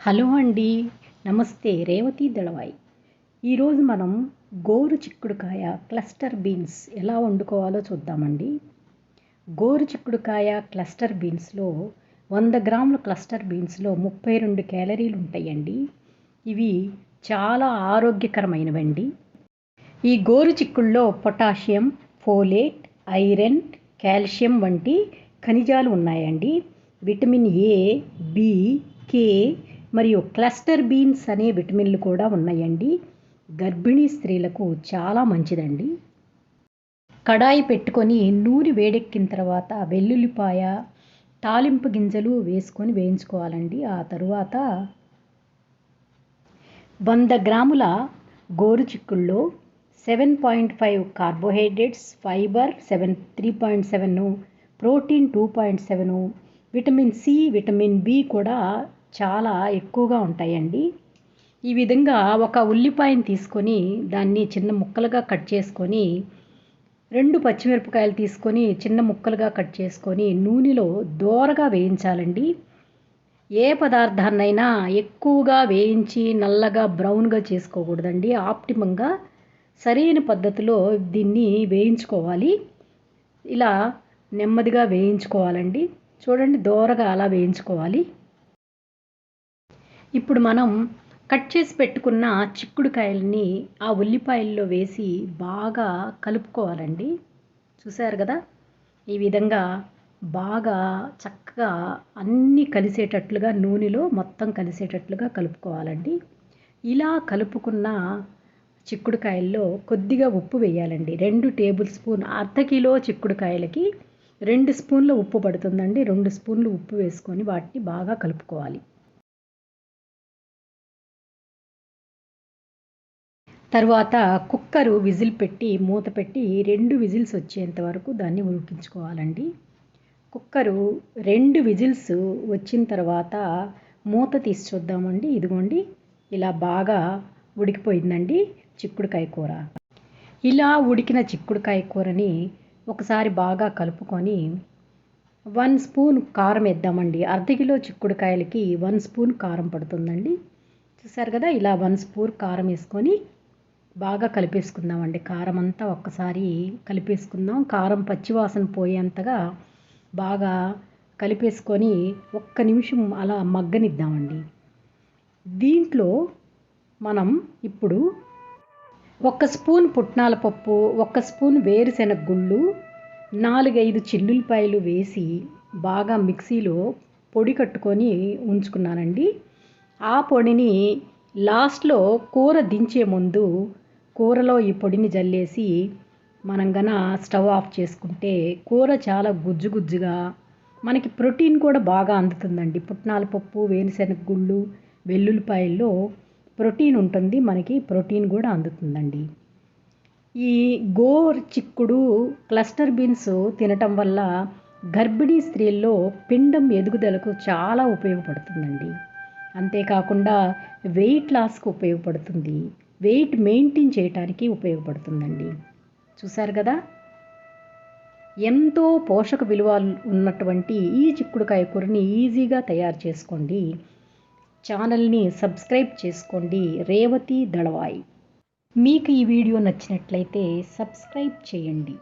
Hello అండి. నమస్తే. రేవతి దళవాయి. ఈరోజు మనం గోరు చిక్కుడుకాయ క్లస్టర్ బీన్స్ ఎలా వండుకోవాలో చూద్దామండి. గోరు చిక్కుడుకాయ క్లస్టర్ బీన్స్లో 100 గ్రాముల క్లస్టర్ బీన్స్లో 32 క్యాలరీలు ఉంటాయండి. ఇవి చాలా ఆరోగ్యకరమైనవండి. ఈ గోరు చిక్కుడులో పొటాషియం, ఫోలేట్, ఐరన్, కాల్షియం వంటి ఖనిజాలు ఉన్నాయండి. విటమిన్ ఏ, బి, కే మరియు క్లస్టర్ బీన్స్ అనే విటమిన్లు కూడా ఉన్నాయండి. గర్భిణీ స్త్రీలకు చాలా మంచిదండి. కడాయి పెట్టుకొని నూనె వేడెక్కిన తర్వాత వెల్లుల్లిపాయ, తాలింపు గింజలు వేసుకొని వేయించుకోవాలండి. ఆ తరువాత 100 గ్రాముల గోరు చిక్కుడులో 7.5 carbohydrates, fibre 3.7, protein 2.7, vitamin C, vitamin B కూడా చాలా ఎక్కువగా ఉంటాయండి. ఈ విధంగా ఒక ఉల్లిపాయను తీసుకొని దాన్ని చిన్న ముక్కలుగా కట్ చేసుకొని, 2 పచ్చిమిరపకాయలు తీసుకొని చిన్న ముక్కలుగా కట్ చేసుకొని నూనెలో దోరగా వేయించాలండి. ఏ పదార్థాన్నైనా ఎక్కువగా వేయించి నల్లగా బ్రౌన్గా చేసుకోకూడదండి. ఆప్టిమంగా సరైన పద్ధతిలో దీన్ని వేయించుకోవాలి. ఇలా నెమ్మదిగా వేయించుకోవాలండి. చూడండి, దోరగా అలా వేయించుకోవాలి. ఇప్పుడు మనం కట్ చేసి పెట్టుకున్న చిక్కుడుకాయలని ఆ ఉల్లిపాయల్లో వేసి బాగా కలుపుకోవాలండి. చూసారు కదా, ఈ విధంగా బాగా చక్కగా అన్నీ కలిసేటట్లుగా నూనెలో మొత్తం కలిసేటట్లుగా కలుపుకోవాలండి. ఇలా కలుపుకున్న చిక్కుడుకాయల్లో కొద్దిగా ఉప్పు వేయాలండి. 2 టేబుల్ స్పూన్, అర్ధ కిలో చిక్కుడుకాయలకి 2 స్పూన్ల ఉప్పు పడుతుందండి. 2 స్పూన్లు ఉప్పు వేసుకొని వాటిని బాగా కలుపుకోవాలి. తర్వాత కుక్కరు విజిల్ పెట్టి మూత పెట్టి 2 విజిల్స్ వచ్చేంత వరకు దాన్ని ఉడికించుకోవాలండి. కుక్కరు 2 విజిల్స్ వచ్చిన తర్వాత మూత తీసి చూద్దామండి. ఇదిగోండి, ఇలా బాగా ఉడికిపోయిందండి చిక్కుడుకాయ కూర. ఇలా ఉడికిన చిక్కుడుకాయ కూరని ఒకసారి బాగా కలుపుకొని 1 స్పూన్ కారం వేద్దామండి. అర్ధ కిలో చిక్కుడుకాయలకి 1 స్పూన్ కారం పడుతుందండి. చూసారు కదా, ఇలా 1 స్పూన్ కారం వేసుకొని బాగా కలిపేసుకుందామండి. కారం అంతా ఒక్కసారి కలిపేసుకుందాం. కారం పచ్చివాసన పోయేంతగా బాగా కలిపేసుకొని ఒక్క నిమిషం అలా మగ్గనిద్దామండి. దీంట్లో మనం ఇప్పుడు 1 స్పూన్ పుట్నాల పప్పు, 1 స్పూన్ వేరుశెనగ గుళ్ళు, 4-5 చిల్లుల్లిపాయలు వేసి బాగా మిక్సీలో పొడి కట్టుకొని ఉంచుకున్నానండి. ఆ పొడిని లాస్ట్లో కూర దించే ముందు కూరలో ఈ పొడిని జల్లేసి మనం స్టవ్ ఆఫ్ చేసుకుంటే కూర చాలా గుజ్జు గుజ్జుగా, మనకి ప్రోటీన్ కూడా బాగా అందుతుందండి. పుట్నాల పప్పు, వేరుశెనగ గుళ్ళు, వెల్లుల్లిపాయల్లో ప్రోటీన్ ఉంటుంది. మనకి ప్రోటీన్ కూడా అందుతుందండి. ఈ గోరు చిక్కుడు క్లస్టర్ బీన్స్ తినటం వల్ల గర్భిణీ స్త్రీల్లో పిండం ఎదుగుదలకు చాలా ఉపయోగపడుతుందండి. అంతేకాకుండా వెయిట్ లాస్కి ఉపయోగపడుతుంది. వెయిట్ మెయింటైన్ చేయడానికి ఉపయోగపడుతుందండి. చూసారు కదా, ఎంతో పోషక విలువలు ఉన్నటువంటి ఈ చిక్కుడుకాయ కూరని ఈజీగా తయారు చేసుకోండి. ఛానల్ని సబ్స్క్రైబ్ చేసుకోండి. రేవతి దళవాయి. మీకు ఈ వీడియో నచ్చినట్లయితే సబ్స్క్రైబ్ చేయండి.